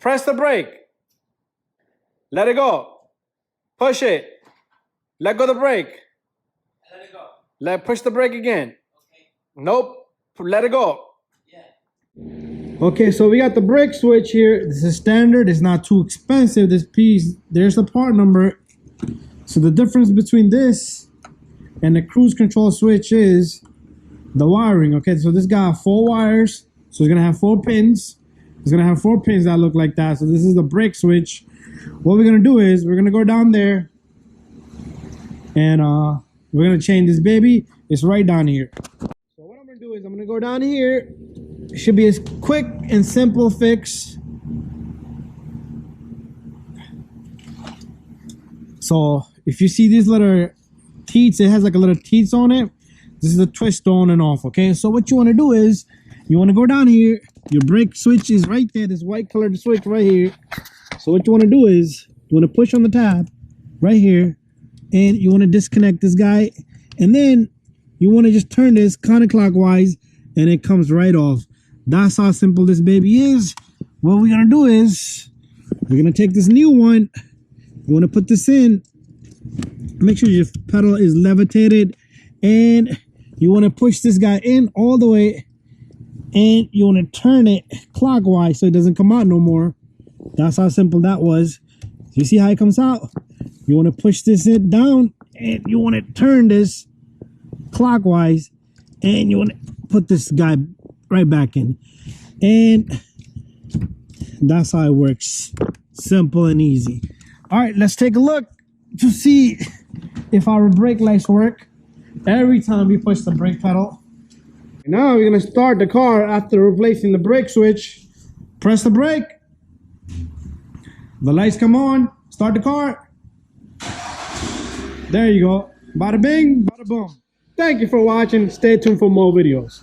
Press the brake. Let it go. Push it. Let go of the brake. Let it go. Push the brake again. Okay. Nope. Let it go. Yeah. Okay, so we got the brake switch here. This is standard. It's not too expensive. This piece, there's the part number. So the difference between this and the cruise control switch is the wiring. Okay, so this got 4 wires. So it's gonna have 4 pins. It's gonna have 4 pins that look like that. So this is the brake switch. What we're gonna do is we're gonna go down there and we're gonna change this baby. It's right down here. So what I'm gonna do is I'm gonna go down here. It should be a quick and simple fix. So if you see these little teats, it has like a little teats on it. This is a twist on and off. Okay, so what you want to do is you want to go down here. Your brake switch is right there, this white colored switch right here. So what you want to do is you want to push on the tab right here, and you want to disconnect this guy, and then you want to just turn this counterclockwise and it comes right off. That's how simple this baby is. What we're gonna do is we're gonna take this new one. You want to put this in. Make sure your pedal is levitated, and you want to push this guy in all the way, and you want to turn it clockwise so it doesn't come out no more. That's how simple that was. You see how it comes out? You want to push this in down, and you want to turn this clockwise, and you want to put this guy right back in, and that's how it works. Simple and easy. All right, let's take a look to see if our brake lights work every time we push the brake pedal. Now we're gonna start the car after replacing the brake switch. Press the brake. The lights come on. Start the car. There you go. Bada bing, bada boom. Thank you for watching. Stay tuned for more videos.